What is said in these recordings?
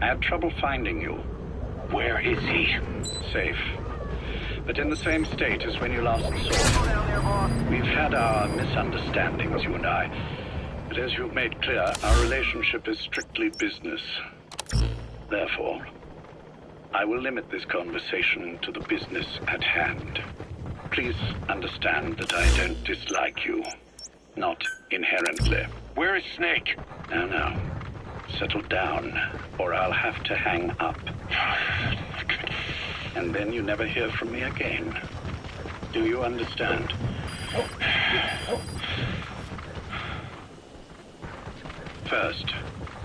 I had trouble finding you. Where is he? Safe. But in the same state as when you last saw him. We've had our misunderstandings, you and I. But as you've made clear, our relationship is strictly business. Therefore, I will limit this conversation to the business at hand. Please understand that I don't dislike you. Not inherently. Where is Snake? Now. Settle down, or I'll have to hang up. And then you never hear from me again. Do you understand? First,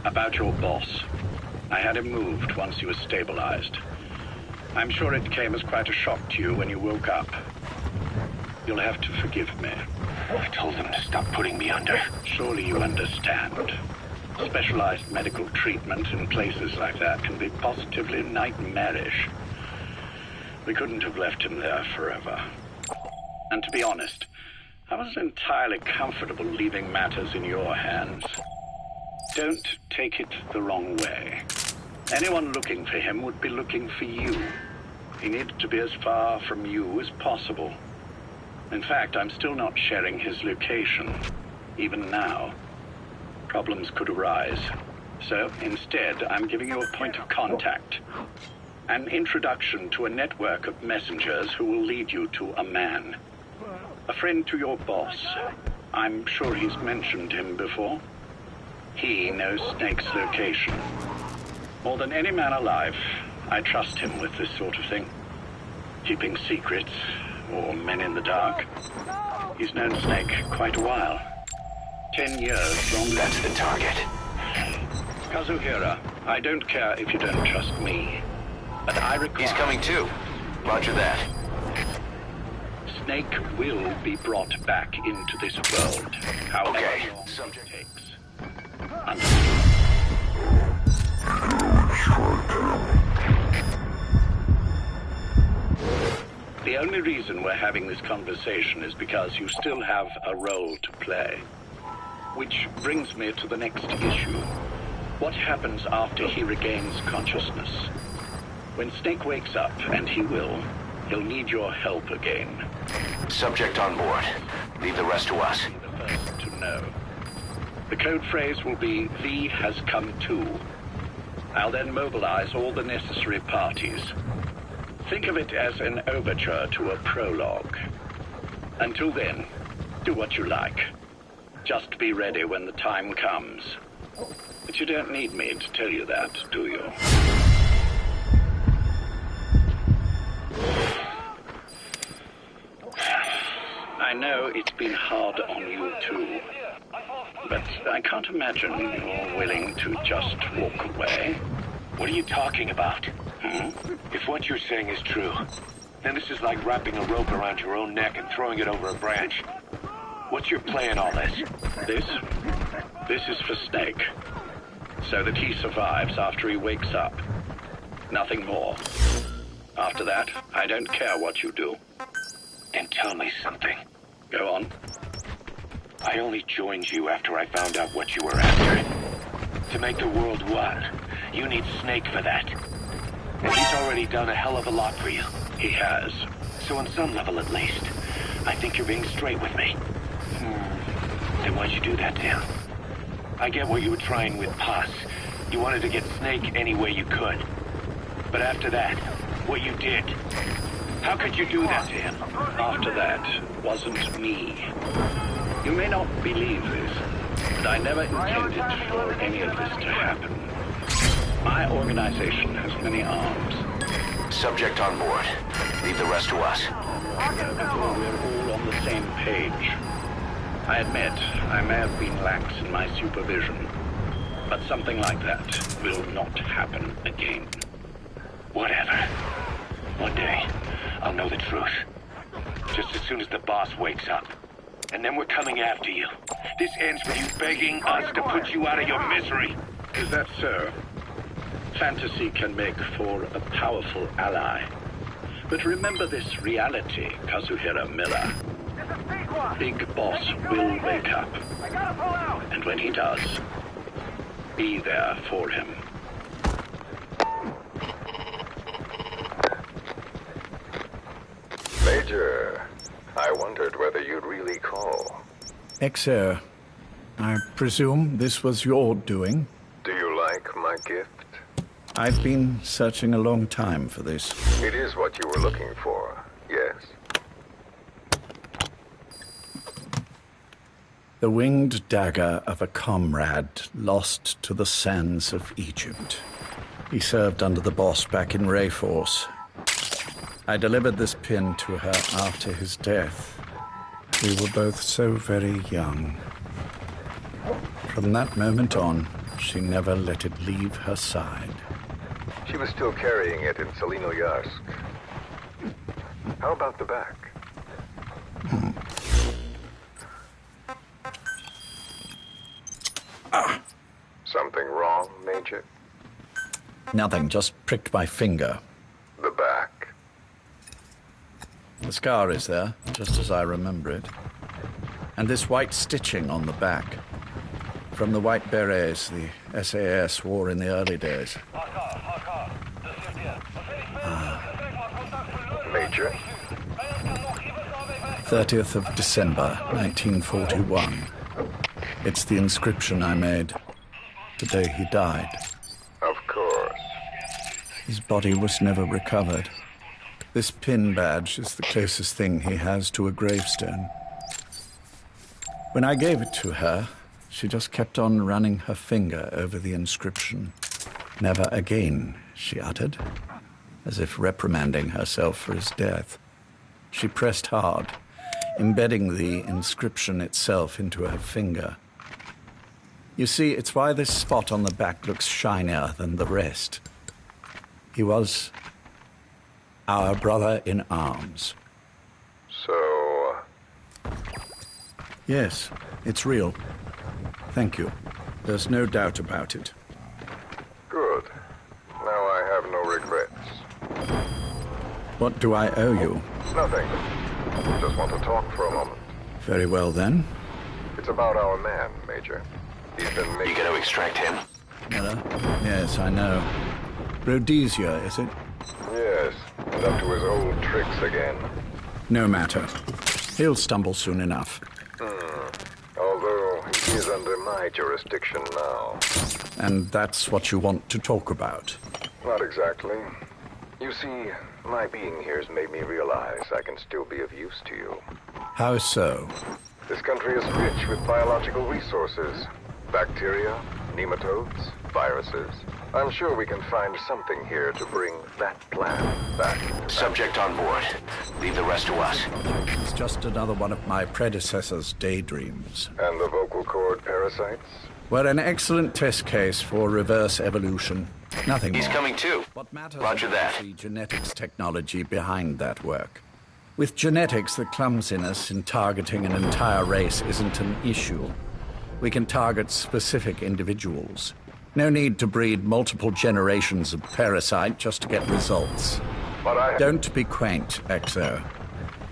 about your boss. I had him moved once he was stabilized. I'm sure it came as quite a shock to you when you woke up. You'll have to forgive me. I told them to stop putting me under. Surely you understand. Specialized medical treatment in places like that can be positively nightmarish. We couldn't have left him there forever. And to be honest, I wasn't entirely comfortable leaving matters in your hands. Don't take it the wrong way. Anyone looking for him would be looking for you. He needed to be as far from you as possible. In fact, I'm still not sharing his location, even now. Problems could arise. So instead, I'm giving you a point of contact. An introduction to a network of messengers who will lead you to a man. A friend to your boss. I'm sure he's mentioned him before. He knows Snake's location. More than any man alive, I trust him with this sort of thing. Keeping secrets, or men in the dark. He's known Snake quite a while. 10 years long. That's the target. Kazuhira, I don't care if you don't trust me, but I require... He's coming too. Roger that. Snake will be brought back into this world, however Okay. long it takes. Understood. The only reason we're having this conversation is because you still have a role to play. Which brings me to the next issue. What happens after he regains consciousness? When Snake wakes up, and he will, he'll need your help again. Subject on board. Leave the rest to us. Be the first to know. The code phrase will be, V has come to. I'll then mobilize all the necessary parties. Think of it as an overture to a prologue. Until then, do what you like. Just be ready when the time comes. But you don't need me to tell you that, do you? I know it's been hard on you too. But I can't imagine you're willing to just walk away. What are you talking about? If what you're saying is true, then this is like wrapping a rope around your own neck and throwing it over a branch. What's your play in all this? This is for Snake. So that he survives after he wakes up. Nothing more. After that, I don't care what you do. Then tell me something. Go on. I only joined you after I found out what you were after. To make the world one, you need Snake for that. And he's already done a hell of a lot for you. He has. So on some level at least, I think you're being straight with me. Then why'd you do that to him? I get what you were trying with Paz. You wanted to get Snake any way you could. But after that, what you did, how could you do that to him? After that wasn't me. You may not believe this, but I never intended for any of this to happen. My organization has many arms. Subject on board. Leave the rest to us. Therefore, we're all on the same page. I admit, I may have been lax in my supervision, but something like that will not happen again. Whatever. One day, I'll know the truth. Just as soon as the boss wakes up. And then we're coming after you. This ends with you begging us to put you out of your misery. Is that so? Fantasy can make for a powerful ally. But remember this reality, Kazuhira Miller. Big Boss will wake up. And when he does, be there for him. Major, I wondered whether you'd really call. Exer, I presume this was your doing? Do you like my gift? I've been searching a long time for this. It is what you were looking for, yes. The winged dagger of a comrade lost to the sands of Egypt. He served under the boss back in Rayforce. I delivered this pin to her after his death. We were both so very young. From that moment on, she never let it leave her side. She was still carrying it in Selinoyarsk. How about the back? Something wrong, Major? Nothing, just pricked my finger. The back. The scar is there, just as I remember it. And this white stitching on the back. From the white berets the SAS wore in the early days. Major? 30th of December, 1941. It's the inscription I made the day he died. Of course. His body was never recovered. This pin badge is the closest thing he has to a gravestone. When I gave it to her, she just kept on running her finger over the inscription. Never again, she uttered, as if reprimanding herself for his death. She pressed hard, embedding the inscription itself into her finger. You see, it's why this spot on the back looks shinier than the rest. He was our brother in arms. So... Yes, it's real. Thank you. There's no doubt about it. Good. Now I have no regrets. What do I owe you? It's nothing. Just want to talk for a moment. Very well, then. It's about our man, Major. He's been You making... gonna extract him? Miller? Yes, I know. Rhodesia, is it? Yes, and up to his old tricks again. No matter. He'll stumble soon enough. Although he is under my jurisdiction now. And that's what you want to talk about. Not exactly. You see, my being here's made me realize I can still be of use to you. How so? This country is rich with biological resources. Bacteria, nematodes, viruses. I'm sure we can find something here to bring that plan back. Subject on board. Leave the rest to us. It's just another one of my predecessor's daydreams. And the vocal cord parasites? We're an excellent test case for reverse evolution. Nothing He's more. coming too. What matters Roger is that. the genetics technology behind that work. With genetics, the clumsiness in targeting an entire race isn't an issue. We can target specific individuals. No need to breed multiple generations of parasite just to get results. But I... Don't be quaint, Exo.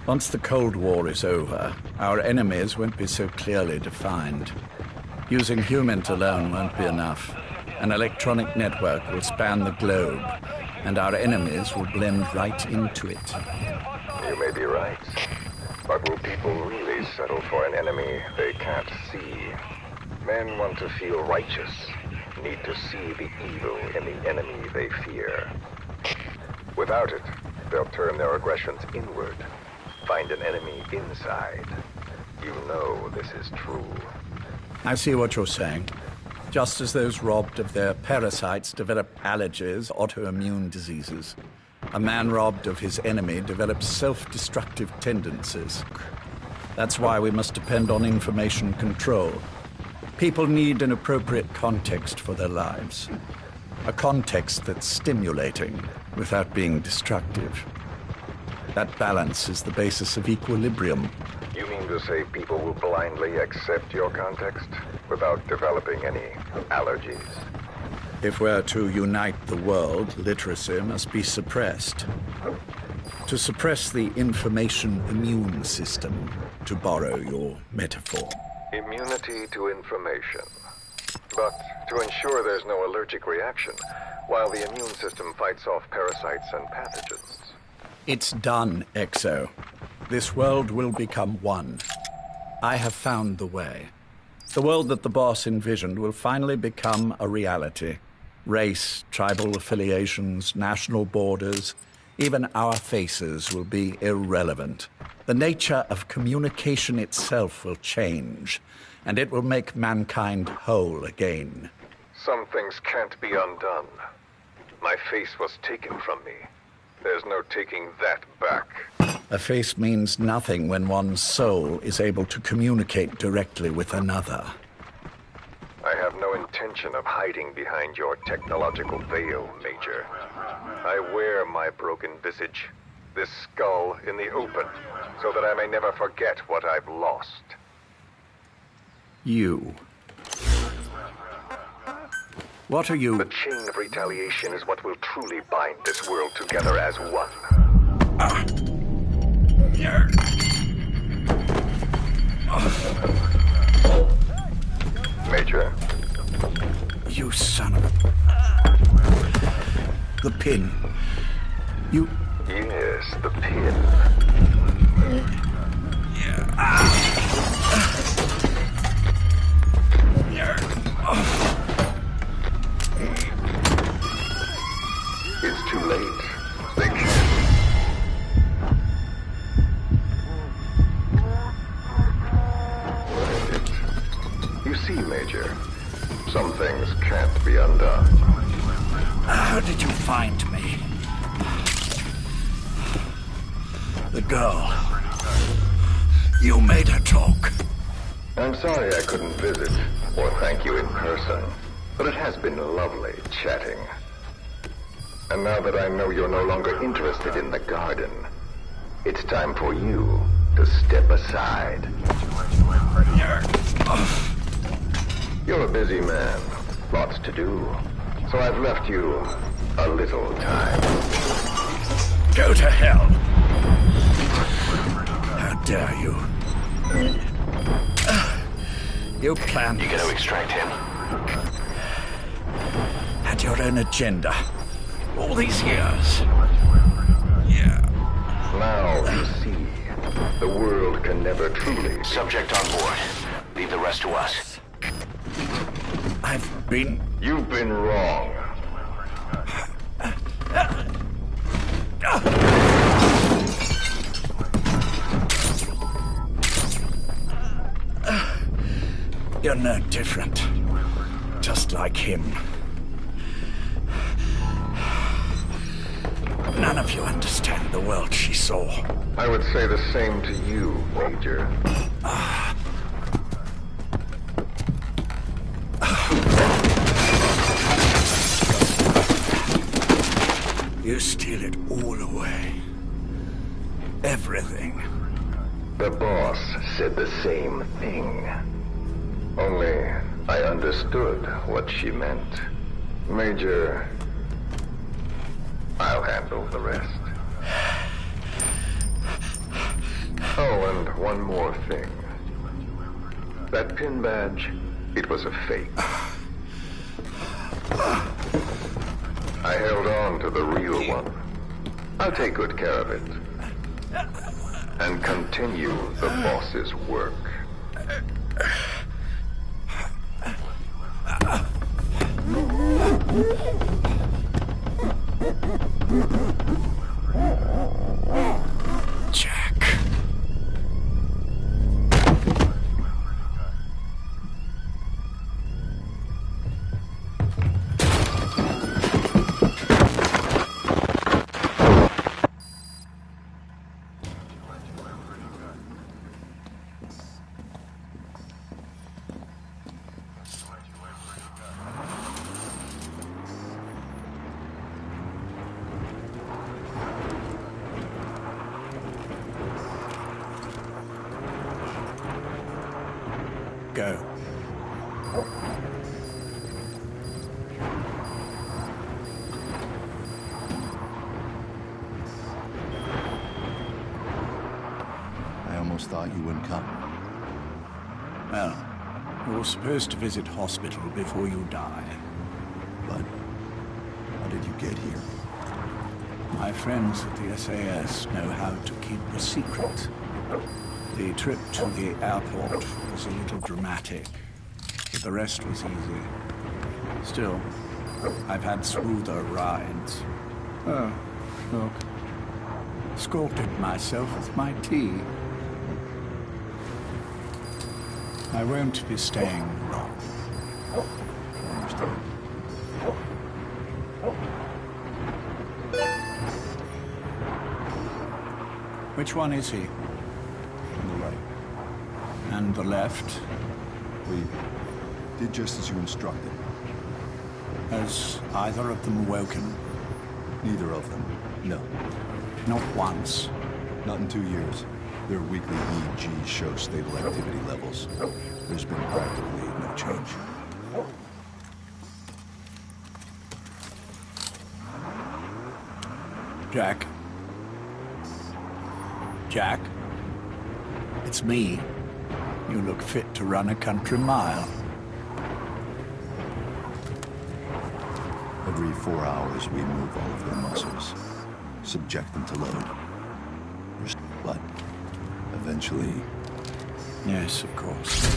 Once the Cold War is over, our enemies won't be so clearly defined. Using humans alone won't be enough. An electronic network will span the globe, and our enemies will blend right into it. You may be right. But will people really settle for an enemy they can't see? Men want to feel righteous, need to see the evil in the enemy they fear. Without it, they'll turn their aggressions inward, find an enemy inside. You know this is true. I see what you're saying. Just as those robbed of their parasites develop allergies, autoimmune diseases, a man robbed of his enemy develops self-destructive tendencies. That's why we must depend on information control. People need an appropriate context for their lives. A context that's stimulating without being destructive. That balance is the basis of equilibrium. You mean to say people will blindly accept your context without developing any allergies? If we're to unite the world, literacy must be suppressed. To suppress the information immune system, to borrow your metaphor. Immunity to information. But to ensure there's no allergic reaction, while the immune system fights off parasites and pathogens. It's done, Exo. This world will become one. I have found the way. The world that the boss envisioned will finally become a reality. Race, tribal affiliations, national borders, even our faces will be irrelevant. The nature of communication itself will change, and it will make mankind whole again. Some things can't be undone. My face was taken from me. There's no taking that back. A face means nothing when one's soul is able to communicate directly with another. I have no intention of hiding behind your technological veil, Major. I wear my broken visage, this skull in the open, so that I may never forget what I've lost. You. What are you? The chain of retaliation is what will truly bind this world together as one. Major? You son of a... The pin. You... Yes, the pin. It's too late. They can't. You see, Major, some things can't be undone. How did you find me? The girl. You made her talk. I'm sorry I couldn't visit or thank you in person, but it has been lovely chatting. And now that I know you're no longer interested in the garden, it's time for you to step aside. You're a busy man, lots to do, so I've left you a little time. Go to hell. dare you? You planned You gonna extract him? had your own agenda. All these years. Yeah. Now you see, the world can never truly... Subject on board. Leave the rest to us. I've been... You've been wrong. You're no different. Just like him. None of you understand the world she saw. I would say the same to you, Major. You steal it all away. Everything. The boss said the same thing. Only I understood what she meant. Major, I'll handle the rest. Oh, and one more thing. That pin badge, it was a fake. I held on to the real one. I'll take good care of it. And continue the boss's work. Jack. Go. I almost thought you wouldn't come. Well, you're supposed to visit hospital before you die. But how did you get here? My friends at the SAS know how to keep a secret. The trip to the airport was a little dramatic, but the rest was easy. Still, I've had smoother rides. Oh, look. Sculpted myself with my tea. I won't be staying long. Understood. Which one is he? On the right. And the left? We did just as you instructed. Has either of them woken? Neither of them. No. Not once. Not in 2 years. Their weekly EEGs show stable activity levels. There's been practically no change. Jack? Jack? It's me. You look fit to run a country mile. Every 4 hours, we move all of their muscles, subject them to load. But eventually... Yes, of course.